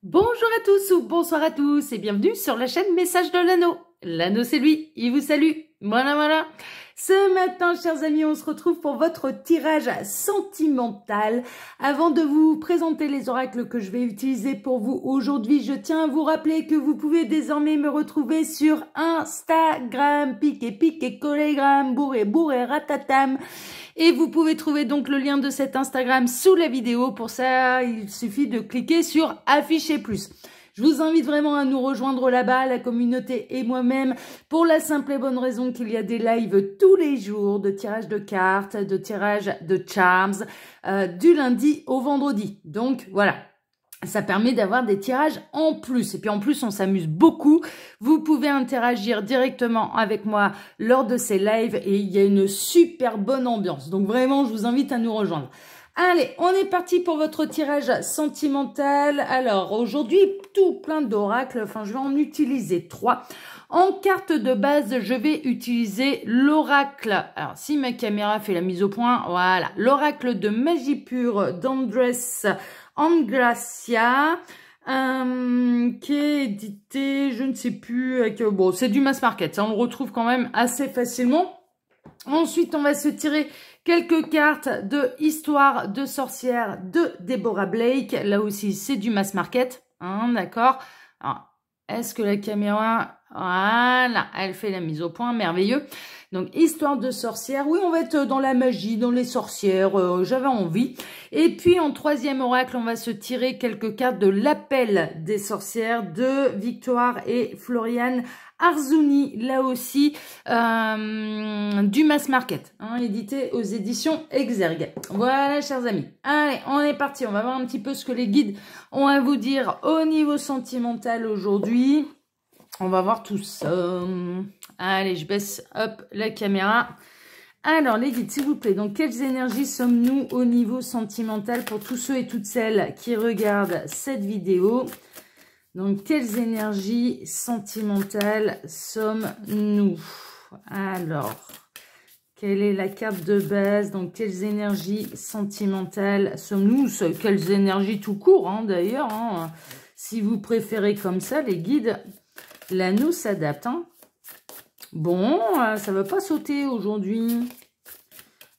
Bonjour à tous ou bonsoir à tous et bienvenue sur la chaîne Message de l'Anneau. L'Anneau c'est lui, il vous salue. Voilà. Ce matin, chers amis, on se retrouve pour votre tirage sentimental. Avant de vous présenter les oracles que je vais utiliser pour vous aujourd'hui, je tiens à vous rappeler que vous pouvez désormais me retrouver sur Instagram, piqué, collégramme, bourré, ratatam. Et vous pouvez trouver donc le lien de cet Instagram sous la vidéo. Pour ça, il suffit de cliquer sur afficher plus. Je vous invite vraiment à nous rejoindre là-bas, la communauté et moi-même, pour la simple et bonne raison qu'il y a des lives tous les jours de tirage de cartes, de tirage de charms, du lundi au vendredi. Donc voilà. Ça permet d'avoir des tirages en plus. Et puis en plus, on s'amuse beaucoup. Vous pouvez interagir directement avec moi lors de ces lives et il y a une super bonne ambiance. Donc vraiment, je vous invite à nous rejoindre. Allez, on est parti pour votre tirage sentimental. Alors aujourd'hui, tout plein d'oracles. Enfin, je vais en utiliser 3. En carte de base, je vais utiliser l'oracle. Alors, si ma caméra fait la mise au point, voilà. L'oracle de magie pure d'Andrés Angracia, qui est édité, je ne sais plus, avec, bon, c'est du mass market, ça on le retrouve quand même assez facilement. Ensuite, on va se tirer quelques cartes de Histoire de sorcière de Deborah Blake. Là aussi, c'est du mass market, hein, d'accord. Alors, est-ce que la caméra, voilà, elle fait la mise au point, merveilleux. Donc, Histoire de sorcière, oui, on va être dans la magie, dans les sorcières, j'avais envie. Et puis, en troisième oracle, on va se tirer quelques cartes de l'Appel des sorcières de Victoire et Floriane Arzouni, là aussi, du mass market, hein, édité aux éditions Exergue. Voilà, chers amis. Allez, on est parti. On va voir un petit peu ce que les guides ont à vous dire au niveau sentimental aujourd'hui. On va voir tout ça. Allez, je baisse, hop, la caméra. Alors, les guides, s'il vous plaît, donc, quelles énergies sommes-nous au niveau sentimental pour tous ceux et toutes celles qui regardent cette vidéo? Donc, quelles énergies sentimentales sommes-nous? Alors, quelle est la carte de base? Donc, quelles énergies sentimentales sommes-nous? Quelles énergies tout court, hein, d'ailleurs. Hein. Si vous préférez comme ça, les guides, l'anneau s'adapte. Hein. Bon, ça ne va pas sauter aujourd'hui.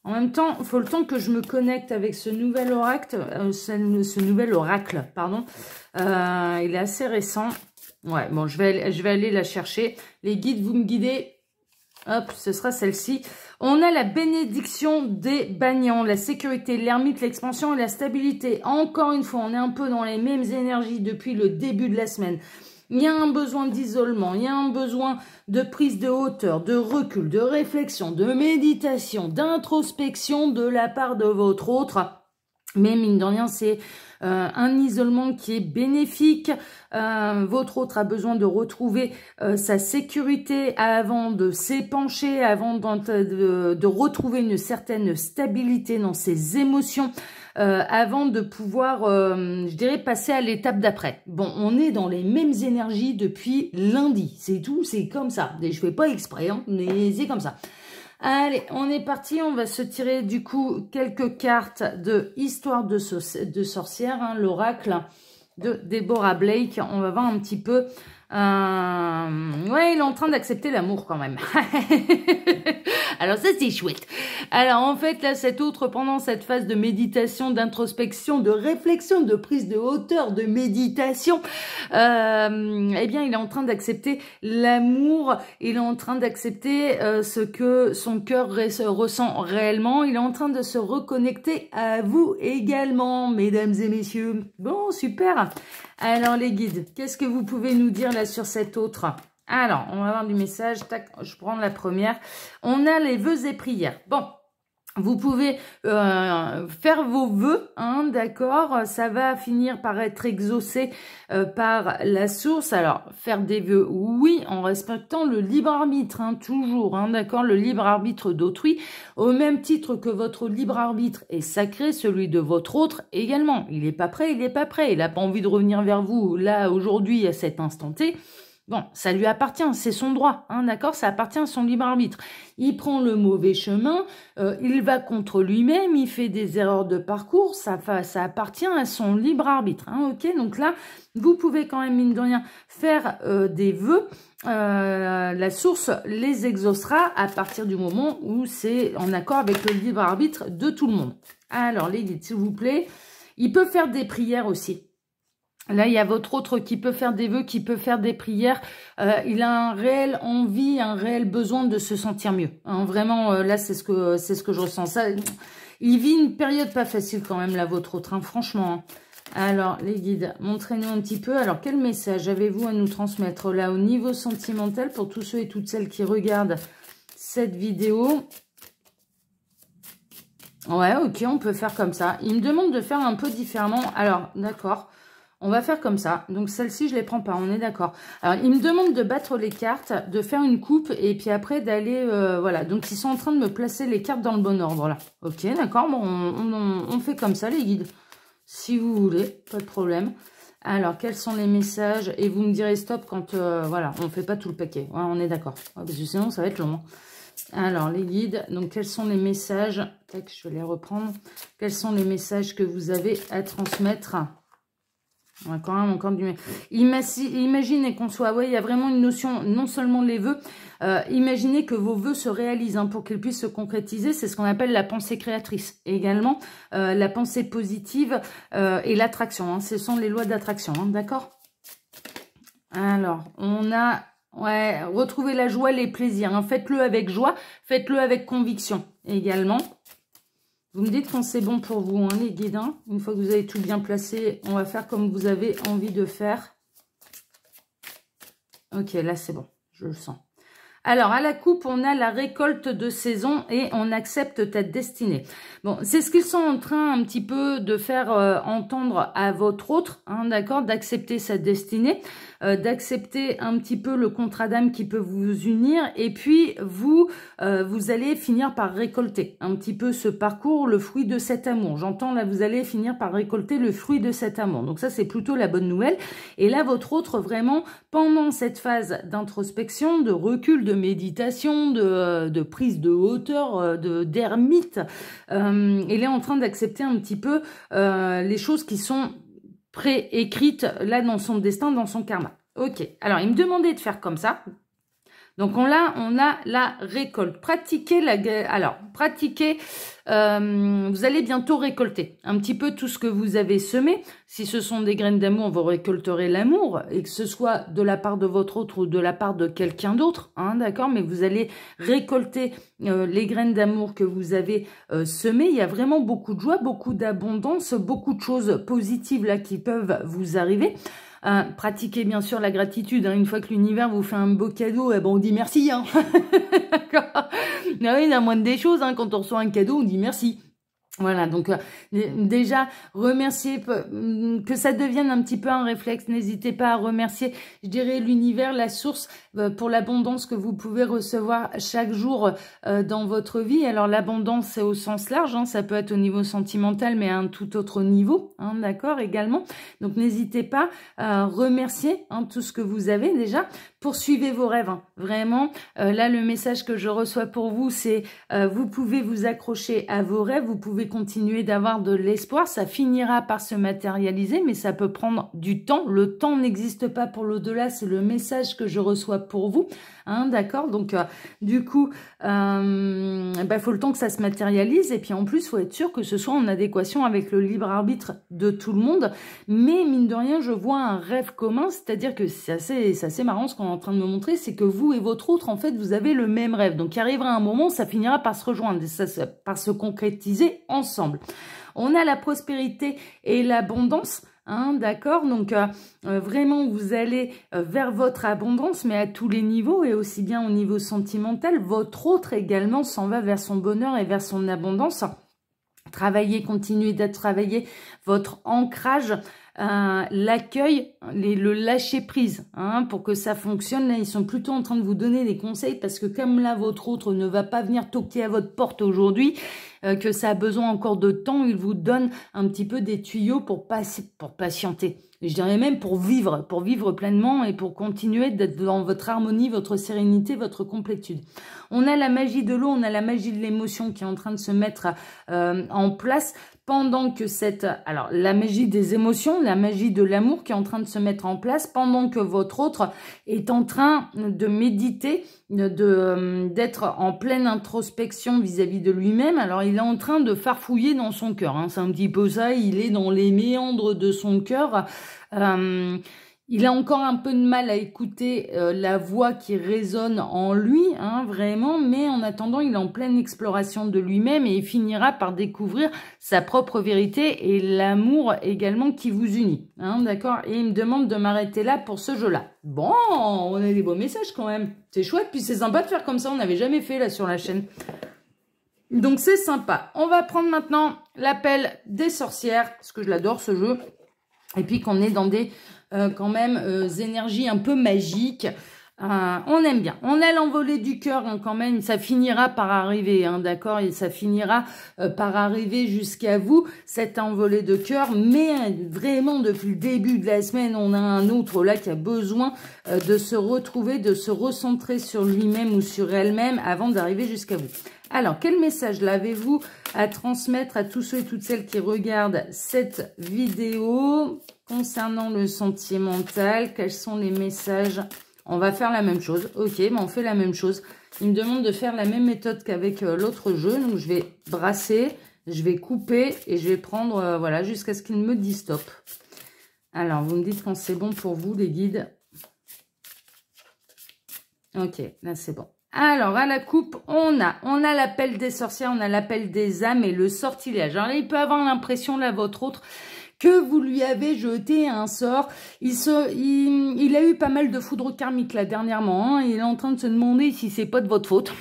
En même temps, il faut le temps que je me connecte avec ce nouvel oracle, pardon. Il est assez récent. Ouais, bon, je vais aller la chercher. Les guides, vous me guidez. Hop, ce sera celle-ci. On a la bénédiction des Bagnans, la sécurité, l'ermite, l'expansion et la stabilité. Encore une fois, on est un peu dans les mêmes énergies depuis le début de la semaine. Il y a un besoin d'isolement, il y a un besoin de prise de hauteur, de recul, de réflexion, de méditation, d'introspection de la part de votre autre. Mais mine de rien, c'est un isolement qui est bénéfique. Votre autre a besoin de retrouver sa sécurité avant de s'épancher, avant de retrouver une certaine stabilité dans ses émotions. Avant de pouvoir, je dirais, passer à l'étape d'après. Bon, on est dans les mêmes énergies depuis lundi. C'est tout, c'est comme ça. Je fais pas exprès, hein, mais c'est comme ça. Allez, on est parti. On va se tirer du coup quelques cartes de Histoire de sorcière, hein, l'oracle de Deborah Blake. On va voir un petit peu. Ouais, il est en train d'accepter l'amour quand même. Alors ça, c'est chouette. Alors en fait, là, cet autre, pendant cette phase de méditation, d'introspection, de réflexion, de prise de hauteur, de méditation, eh bien, il est en train d'accepter l'amour. Il est en train d'accepter ce que son cœur ressent réellement. Il est en train de se reconnecter à vous également, mesdames et messieurs. Bon, super. Alors les guides, qu'est-ce que vous pouvez nous dire là sur cette autre? Alors, on va avoir du message. Tac, je prends la première. On a les vœux et prières. Bon, vous pouvez faire vos vœux, hein, d'accord. Ça va finir par être exaucé par la source. Alors, faire des vœux, oui, en respectant le libre arbitre, hein, toujours, hein, d'accord. Le libre arbitre d'autrui, au même titre que votre libre arbitre est sacré, celui de votre autre également. Il n'est pas prêt, il n'est pas prêt. Il n'a pas envie de revenir vers vous là, aujourd'hui, à cet instant T. Bon, ça lui appartient, c'est son droit, hein, d'accord? Ça appartient à son libre arbitre. Il prend le mauvais chemin, il va contre lui-même, il fait des erreurs de parcours, ça appartient à son libre arbitre, hein, ok? Donc là, vous pouvez quand même, mine de rien, faire des vœux. La source les exaucera à partir du moment où c'est en accord avec le libre arbitre de tout le monde. Alors, les guides, s'il vous plaît, il peut faire des prières aussi. Là, il y a votre autre qui peut faire des vœux, qui peut faire des prières. Il a un réel envie, un réel besoin de se sentir mieux. Hein, vraiment, là, c'est ce que je ressens. Ça, il vit une période pas facile quand même, là, votre autre, hein, franchement. Hein. Alors, les guides, montrez-nous un petit peu. Alors, quel message avez-vous à nous transmettre là au niveau sentimental pour tous ceux et toutes celles qui regardent cette vidéo? Ouais, ok, on peut faire comme ça. Il me demande de faire un peu différemment. Alors, d'accord. On va faire comme ça. Donc, celle-ci, je ne les prends pas. On est d'accord. Alors, il me demande de battre les cartes, de faire une coupe et puis après d'aller... voilà. Donc, ils sont en train de me placer les cartes dans le bon ordre, là. Ok, d'accord. Bon, on fait comme ça, les guides. Si vous voulez, pas de problème. Alors, quels sont les messages? Et vous me direz stop quand... voilà, on ne fait pas tout le paquet. Ouais, on est d'accord. Ouais, parce que sinon, ça va être long. Alors, les guides. Donc, quels sont les messages? Tac, je vais les reprendre. Quels sont les messages que vous avez à transmettre? On a quand même encore du... Imaginez qu'on soit... Oui, il y a vraiment une notion, non seulement les vœux. Imaginez que vos vœux se réalisent hein, pour qu'ils puissent se concrétiser. C'est ce qu'on appelle la pensée créatrice. Et également, la pensée positive et l'attraction. Hein, ce sont les lois d'attraction. Hein, d'accord? Alors, on a... Ouais, retrouvez la joie, les plaisirs. Hein, faites-le avec joie. Faites-le avec conviction également. Vous me dites quand c'est bon pour vous, hein, les guides. Hein. Une fois que vous avez tout bien placé, on va faire comme vous avez envie de faire. Ok, là c'est bon, je le sens. Alors, à la coupe, on a la récolte de saison et on accepte ta destinée. Bon, c'est ce qu'ils sont en train un petit peu de faire entendre à votre autre, hein, d'accord, d'accepter sa destinée, d'accepter un petit peu le contrat d'âme qui peut vous unir et puis vous allez finir par récolter un petit peu ce parcours, le fruit de cet amour. J'entends là, vous allez finir par récolter le fruit de cet amour. Donc ça, c'est plutôt la bonne nouvelle. Et là, votre autre, vraiment, pendant cette phase d'introspection, de recul, de méditation, de prise de hauteur, d'ermite, il est en train d'accepter un petit peu les choses qui sont préécrites là dans son destin, dans son karma. Ok, alors il me demandait de faire comme ça. Donc on a la récolte. Pratiquez vous allez bientôt récolter un petit peu tout ce que vous avez semé. Si ce sont des graines d'amour, vous récolterez l'amour, et que ce soit de la part de votre autre ou de la part de quelqu'un d'autre, hein, d'accord, mais vous allez récolter les graines d'amour que vous avez semées. Il y a vraiment beaucoup de joie, beaucoup d'abondance, beaucoup de choses positives là qui peuvent vous arriver. Pratiquez bien sûr la gratitude. Hein. Une fois que l'univers vous fait un beau cadeau, eh ben on dit merci. Hein. D'accord. Ah oui, la moindre des choses, hein, quand on reçoit un cadeau, on dit merci. Voilà, donc déjà, remercier, que ça devienne un petit peu un réflexe. N'hésitez pas à remercier, je dirais, l'univers, la source, pour l'abondance que vous pouvez recevoir chaque jour dans votre vie. Alors, l'abondance, c'est au sens large, hein, ça peut être au niveau sentimental, mais à un tout autre niveau, hein, d'accord, également. Donc, n'hésitez pas à remercier hein, tout ce que vous avez déjà. Poursuivez vos rêves, hein. Vraiment. Là, le message que je reçois pour vous, c'est vous pouvez vous accrocher à vos rêves, vous pouvez continuer d'avoir de l'espoir, ça finira par se matérialiser, mais ça peut prendre du temps. Le temps n'existe pas pour l'au-delà, c'est le message que je reçois pour vous, hein, d'accord. Donc, du coup, faut le temps que ça se matérialise, et puis en plus, faut être sûr que ce soit en adéquation avec le libre arbitre de tout le monde. Mais mine de rien, je vois un rêve commun, c'est-à-dire que c'est assez marrant ce qu'on est en train de me montrer, c'est que vous et votre autre, en fait, vous avez le même rêve. Donc, il arrivera un moment, ça finira par se rejoindre, par se concrétiser ensemble. On a la prospérité et l'abondance. Hein, d'accord, donc vraiment vous allez vers votre abondance, mais à tous les niveaux et aussi bien au niveau sentimental. Votre autre également s'en va vers son bonheur et vers son abondance. Travaillez, continuez d'être travaillé votre ancrage, l'accueil, le lâcher prise, hein, pour que ça fonctionne. Là, ils sont plutôt en train de vous donner des conseils parce que comme là, votre autre ne va pas venir toquer à votre porte aujourd'hui, que ça a besoin encore de temps, il vous donne un petit peu des tuyaux pour patienter. Je dirais même pour vivre pleinement et pour continuer d'être dans votre harmonie, votre sérénité, votre complétude. On a la magie de l'eau, on a la magie de l'émotion qui est en train de se mettre en place pendant que alors la magie des émotions, la magie de l'amour qui est en train de se mettre en place pendant que votre autre est en train de méditer, d'être en pleine introspection vis-à-vis de lui-même. Alors il est en train de farfouiller dans son cœur, hein. C'est un petit peu ça, il est dans les méandres de son cœur. Il a encore un peu de mal à écouter la voix qui résonne en lui, hein, vraiment, mais en attendant, il est en pleine exploration de lui-même et il finira par découvrir sa propre vérité et l'amour également qui vous unit, hein, d'accord? Et il me demande de m'arrêter là pour ce jeu-là. Bon, on a des beaux messages quand même. C'est chouette, puis c'est sympa de faire comme ça, on n'avait jamais fait là sur la chaîne. Donc c'est sympa. On va prendre maintenant l'appel des sorcières, parce que je l'adore ce jeu. Et puis qu'on est dans des quand même énergies un peu magiques. On aime bien. On a l'envolée du cœur hein, quand même. Ça finira par arriver, hein, d'accord? Et ça finira par arriver jusqu'à vous, cette envolée de cœur. Mais vraiment, depuis le début de la semaine, on a un autre là qui a besoin de se retrouver, de se recentrer sur lui-même ou sur elle-même avant d'arriver jusqu'à vous. Alors, quel message l'avez-vous à transmettre à tous ceux et toutes celles qui regardent cette vidéo concernant le sentimental? Quels sont les messages? On va faire la même chose. Ok, mais on fait la même chose. Il me demande de faire la même méthode qu'avec l'autre jeu. Donc, je vais brasser, je vais couper et je vais prendre, voilà, jusqu'à ce qu'il me dise stop. Alors, vous me dites quand c'est bon pour vous, les guides. Ok, là, c'est bon. Alors, à la coupe, on a l'appel des sorcières, on a l'appel des âmes et le sortilège. Alors là, il peut avoir l'impression, là, votre autre, que vous lui avez jeté un sort. Il a eu pas mal de foudre karmique, là, dernièrement. Hein. Il est en train de se demander si c'est pas de votre faute.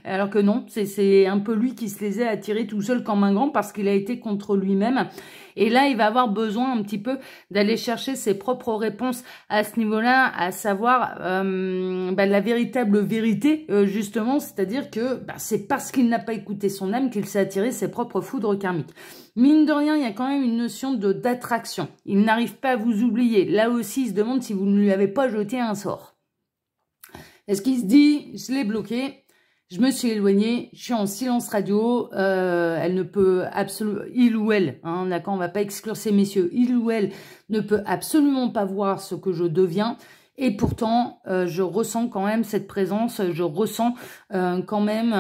Alors que non, c'est un peu lui qui se les a attirés tout seul comme un grand parce qu'il a été contre lui-même. Et là, il va avoir besoin un petit peu d'aller chercher ses propres réponses à ce niveau-là, à savoir la véritable vérité, justement, c'est-à-dire que c'est parce qu'il n'a pas écouté son âme qu'il s'est attiré ses propres foudres karmiques. Mine de rien, il y a quand même une notion d'attraction. Il n'arrive pas à vous oublier. Là aussi, il se demande si vous ne lui avez pas jeté un sort. Est-ce qu'il se dit, je l'ai bloqué, je me suis éloignée, je suis en silence radio, elle ne peut absolument, il ou elle, hein, d'accord, on va pas exclure ces messieurs, il ou elle ne peut absolument pas voir ce que je deviens, et pourtant, je ressens quand même cette présence, je ressens quand même,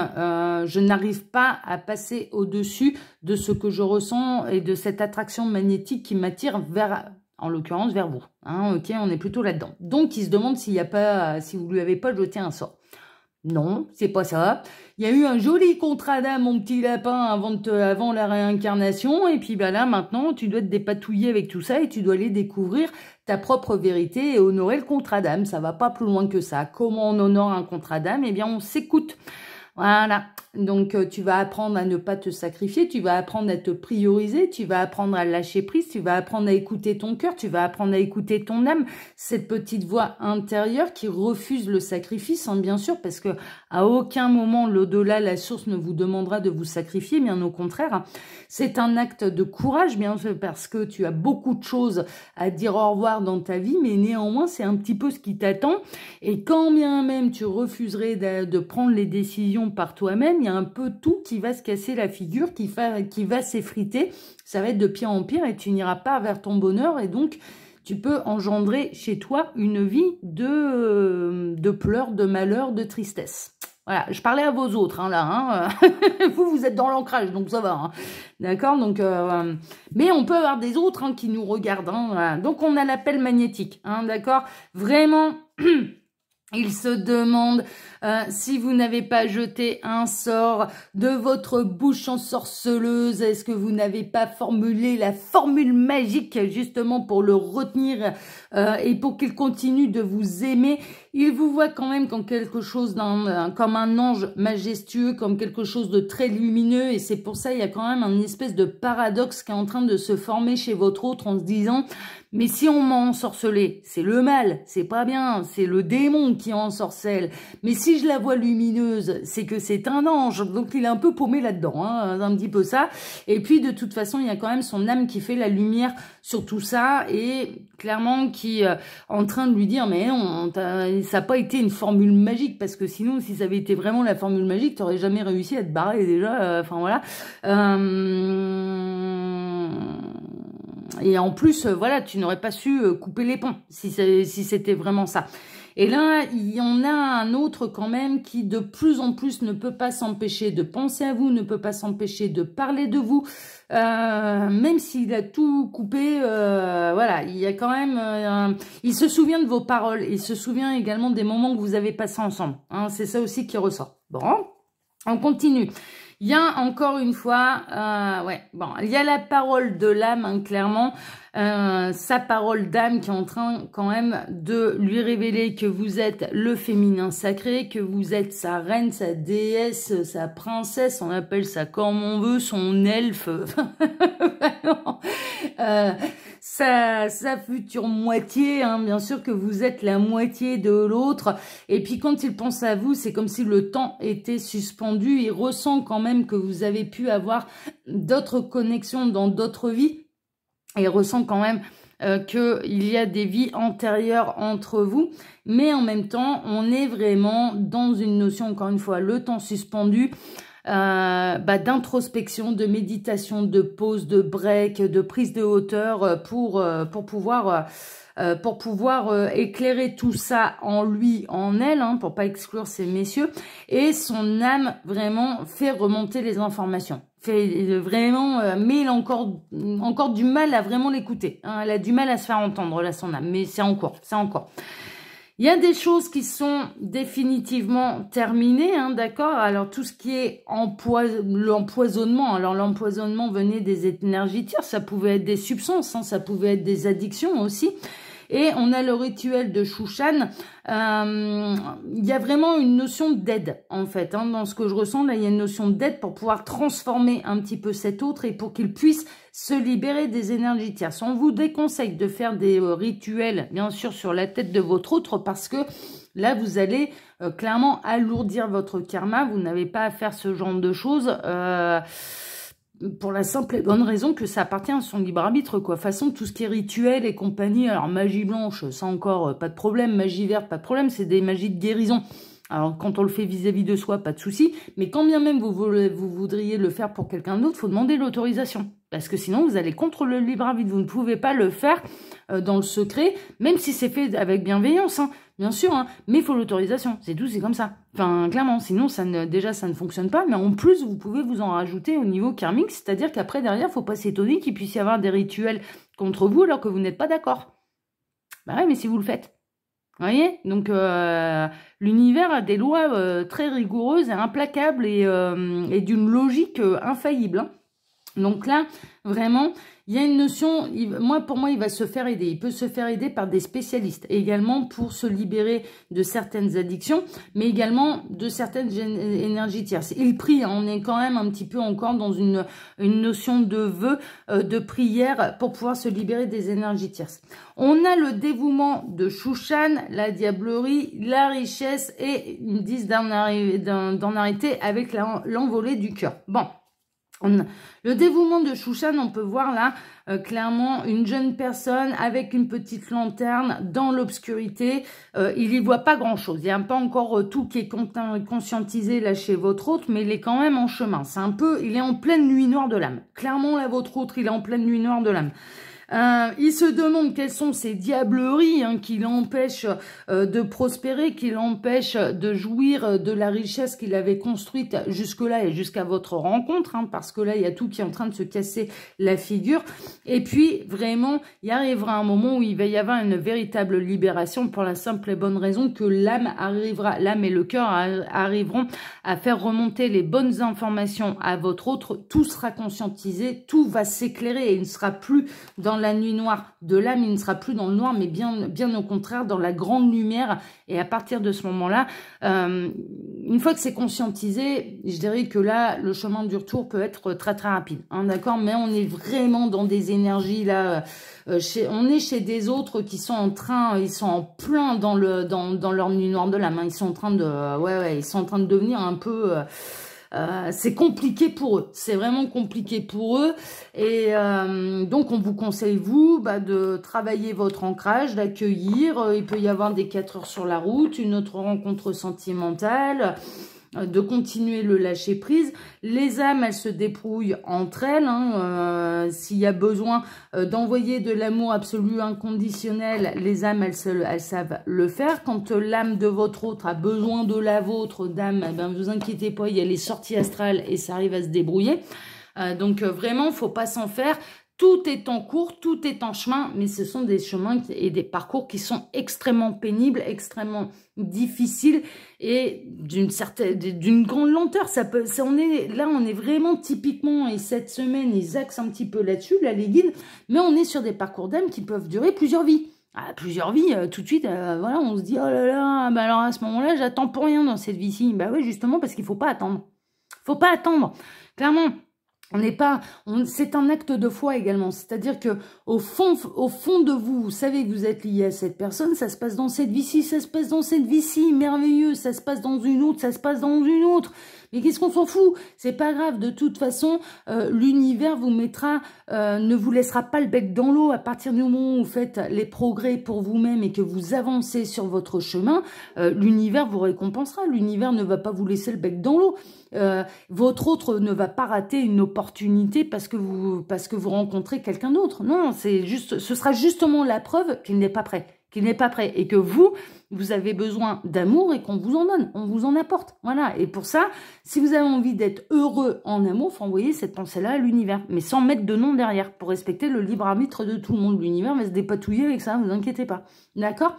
je n'arrive pas à passer au-dessus de ce que je ressens et de cette attraction magnétique qui m'attire vers... En l'occurrence, vers vous. Hein, ok, on est plutôt là-dedans. Donc, il se demande s'il y a pas, si vous lui avez pas jeté un sort. Non, c'est pas ça. Il y a eu un joli contrat d'âme, mon petit lapin, avant la réincarnation. Et puis là, maintenant, tu dois te dépatouiller avec tout ça et tu dois aller découvrir ta propre vérité et honorer le contrat d'âme. Ça va pas plus loin que ça. Comment on honore un contrat d'âme? Eh bien, on s'écoute. Voilà, donc tu vas apprendre à ne pas te sacrifier, tu vas apprendre à te prioriser, tu vas apprendre à lâcher prise, tu vas apprendre à écouter ton cœur, tu vas apprendre à écouter ton âme, cette petite voix intérieure qui refuse le sacrifice, hein, bien sûr, parce que à aucun moment l'au-delà, la source ne vous demandera de vous sacrifier, bien au contraire. C'est un acte de courage, bien sûr, parce que tu as beaucoup de choses à dire au revoir dans ta vie, mais néanmoins, c'est un petit peu ce qui t'attend. Et quand bien même tu refuserais de prendre les décisions par toi-même, il y a un peu tout qui va se casser la figure, qui va s'effriter. Ça va être de pire en pire et tu n'iras pas vers ton bonheur. Et donc, tu peux engendrer chez toi une vie de pleurs, de malheur, de tristesse. Voilà, je parlais à vos autres, hein, là. Hein. vous êtes dans l'ancrage, donc ça va. Hein. D'accord, donc... mais on peut avoir des autres hein, qui nous regardent. Hein, voilà. Donc, on a l'appel magnétique, hein, d'accord. Vraiment... Il se demande si vous n'avez pas jeté un sort de votre bouche ensorceleuse. Est-ce que vous n'avez pas formulé la formule magique justement pour le retenir et pour qu'il continue de vous aimer? Il vous voit quand même comme quelque chose comme un ange majestueux, comme quelque chose de très lumineux. Et c'est pour ça il y a quand même une espèce de paradoxe qui est en train de se former chez votre autre en se disant... Mais si on m'a ensorcelé, c'est le mal, c'est pas bien, c'est le démon qui ensorcelle. Mais si si je la vois lumineuse, c'est que c'est un ange, donc il est un peu paumé là-dedans, hein, un petit peu ça. Et puis de toute façon, il y a quand même son âme qui fait la lumière sur tout ça, et clairement qui est en train de lui dire, mais non, ça n'a pas été une formule magique, parce que sinon, si ça avait été vraiment la formule magique, tu n'aurais jamais réussi à te barrer déjà, enfin voilà. Et en plus, voilà, tu n'aurais pas su couper les ponts, si c'était vraiment ça. Et là, il y en a un autre quand même qui de plus en plus ne peut pas s'empêcher de penser à vous, ne peut pas s'empêcher de parler de vous, même s'il a tout coupé, voilà, il y a quand même, il se souvient de vos paroles, il se souvient également des moments que vous avez passés ensemble, hein, c'est ça aussi qui ressort. Bon, on continue. Il y a encore une fois, ouais, bon, il y a la parole de l'âme, hein, clairement, sa parole d'âme qui est en train quand même de lui révéler que vous êtes le féminin sacré, que vous êtes sa reine, sa déesse, sa princesse, on appelle ça comme on veut, son elfe, sa future moitié, hein, bien sûr que vous êtes la moitié de l'autre. Et puis quand il pense à vous, c'est comme si le temps était suspendu. Il ressent quand même que vous avez pu avoir d'autres connexions dans d'autres vies. Et il ressent quand même qu'il y a des vies antérieures entre vous. Mais en même temps, on est vraiment dans une notion, encore une fois, le temps suspendu, d'introspection, de méditation, de pause, de break, de prise de hauteur pour pouvoir éclairer tout ça en lui, en elle, hein, pour pas exclure ces messieurs. Et son âme vraiment fait remonter les informations. Fait vraiment, mais il a encore du mal à vraiment l'écouter. Hein, elle a du mal à se faire entendre là son âme, mais c'est encore. Il y a des choses qui sont définitivement terminées, hein, d'accord. Alors tout ce qui est l'empoisonnement, alors l'empoisonnement venait des énergies tierces, ça pouvait être des substances, hein, ça pouvait être des addictions aussi. Et on a le rituel de Shushan. Il y a vraiment une notion d'aide, en fait. Hein, dans ce que je ressens, là, il y a une notion d'aide pour pouvoir transformer un petit peu cet autre et pour qu'il puisse se libérer des énergies tierces. On vous déconseille de faire des rituels, bien sûr, sur la tête de votre autre parce que là, vous allez clairement alourdir votre karma. Vous n'avez pas à faire ce genre de choses. Pour la simple et bonne raison que ça appartient à son libre arbitre, quoi. De toute façon, tout ce qui est rituel et compagnie, alors magie blanche, ça encore, pas de problème, magie verte, pas de problème, c'est des magies de guérison. Alors, quand on le fait vis-à-vis de soi, pas de souci, mais quand bien même vous voudriez le faire pour quelqu'un d'autre, faut demander l'autorisation. Parce que sinon, vous allez contre le libre arbitre, vous ne pouvez pas le faire dans le secret, même si c'est fait avec bienveillance, hein, bien sûr, hein, mais il faut l'autorisation, c'est tout, c'est comme ça. Enfin, clairement, sinon, déjà, ça ne fonctionne pas, mais en plus, vous pouvez vous en rajouter au niveau karmique, c'est-à-dire qu'après, derrière, il ne faut pas s'étonner qu'il puisse y avoir des rituels contre vous alors que vous n'êtes pas d'accord. Bah ouais, mais si vous le faites. Vous voyez? Donc, l'univers a des lois très rigoureuses et implacables et d'une logique infaillible, hein. Donc là, vraiment, il y a une notion, pour moi, il va se faire aider. Il peut se faire aider par des spécialistes, également pour se libérer de certaines addictions, mais également de certaines énergies tierces. Il prie, hein, on est quand même un petit peu encore dans une notion de vœu, de prière, pour pouvoir se libérer des énergies tierces. On a le dévouement de Shushan, la diablerie, la richesse, et ils me disent d'en arrêter avec l'envolée du cœur. Bon. Le dévouement de Shushan, on peut voir là clairement une jeune personne avec une petite lanterne dans l'obscurité. Il y voit pas grand-chose. Il n'y a pas encore tout qui est conscientisé là chez votre autre, mais il est quand même en chemin. C'est un peu, il est en pleine nuit noire de l'âme. Clairement là, votre autre, il est en pleine nuit noire de l'âme. Il se demande quelles sont ces diableries, hein, qui l'empêchent de prospérer, qui l'empêchent de jouir de la richesse qu'il avait construite jusque-là et jusqu'à votre rencontre, hein, parce que là, il y a tout qui est en train de se casser la figure. Et puis, vraiment, il arrivera un moment où il va y avoir une véritable libération pour la simple et bonne raison que l'âme et le cœur arriveront à faire remonter les bonnes informations à votre autre. Tout sera conscientisé, tout va s'éclairer et il ne sera plus dans la nuit noire de l'âme, il ne sera plus dans le noir, mais bien au contraire, dans la grande lumière. Et à partir de ce moment-là, une fois que c'est conscientisé, je dirais que là, le chemin du retour peut être très très rapide. Hein, d'accord? Mais on est vraiment dans des énergies là. On est chez des autres qui sont en train, ils sont en plein dans leur nuit noire de l'âme. Hein, ils sont en train de, ils sont en train de devenir un peu. C'est compliqué pour eux, c'est vraiment compliqué pour eux et donc on vous conseille vous de travailler votre ancrage, d'accueillir, il peut y avoir des 4 heures sur la route, une autre rencontre sentimentale, de continuer le lâcher prise. Les âmes, elles se débrouillent entre elles, hein, s'il y a besoin d'envoyer de l'amour absolu inconditionnel, les âmes, elles savent le faire. Quand l'âme de votre autre a besoin de la vôtre, dame, eh ben, vous inquiétez pas, il y a les sorties astrales et ça arrive à se débrouiller. Donc vraiment, faut pas s'en faire. Tout est en cours, tout est en chemin, mais ce sont des chemins et des parcours qui sont extrêmement pénibles, extrêmement difficiles et d'une grande lenteur. On est vraiment typiquement, et cette semaine, ils axent un petit peu là-dessus, là, les guides, mais on est sur des parcours d'âme qui peuvent durer plusieurs vies. Plusieurs vies, tout de suite, voilà, on se dit, oh là là, alors à ce moment-là, j'attends pour rien dans cette vie-ci. Bah oui, justement, parce qu'il faut pas attendre. Faut pas attendre. Clairement. C'est un acte de foi également, c'est-à-dire que au fond de vous, vous savez que vous êtes lié à cette personne, ça se passe dans cette vie-ci, ça se passe dans cette vie-ci, merveilleux, ça se passe dans une autre, ça se passe dans une autre. Mais qu'est-ce qu'on s'en fout? C'est pas grave, de toute façon, l'univers vous mettra, ne vous laissera pas le bec dans l'eau à partir du moment où vous faites les progrès pour vous-même et que vous avancez sur votre chemin. L'univers vous récompensera, l'univers ne va pas vous laisser le bec dans l'eau. Votre autre ne va pas rater une opportunité parce que vous rencontrez quelqu'un d'autre. Non, ce sera justement la preuve qu'il n'est pas prêt. Et que vous avez besoin d'amour et qu'on vous en donne, on vous en apporte. Voilà, et pour ça, si vous avez envie d'être heureux en amour, il faut envoyer cette pensée-là à l'univers, mais sans mettre de nom derrière, pour respecter le libre arbitre de tout le monde. L'univers va se dépatouiller avec ça, ne vous inquiétez pas. D'accord ?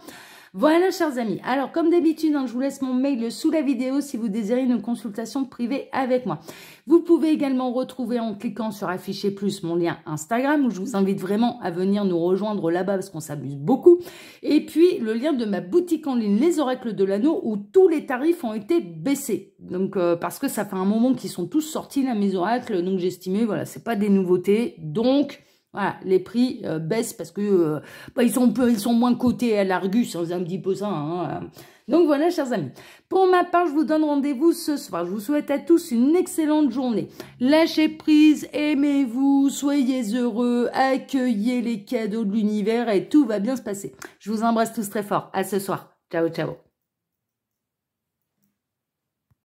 Voilà, chers amis. Alors, comme d'habitude, hein, je vous laisse mon mail sous la vidéo si vous désirez une consultation privée avec moi. Vous pouvez également retrouver en cliquant sur afficher plus mon lien Instagram où je vous invite vraiment à venir nous rejoindre là-bas parce qu'on s'amuse beaucoup. Et puis, le lien de ma boutique en ligne, Les Oracles de l'Anneau, où tous les tarifs ont été baissés. Donc, parce que ça fait un moment qu'ils sont tous sortis, là, mes oracles. Donc, j'estimais, voilà, c'est pas des nouveautés. Donc, voilà, les prix baissent parce que ils sont moins cotés à l'Argus, c'est un petit peu ça. Hein. Donc voilà, chers amis. Pour ma part, je vous donne rendez-vous ce soir. Je vous souhaite à tous une excellente journée. Lâchez prise, aimez-vous, soyez heureux, accueillez les cadeaux de l'univers et tout va bien se passer. Je vous embrasse tous très fort. À ce soir. Ciao, ciao.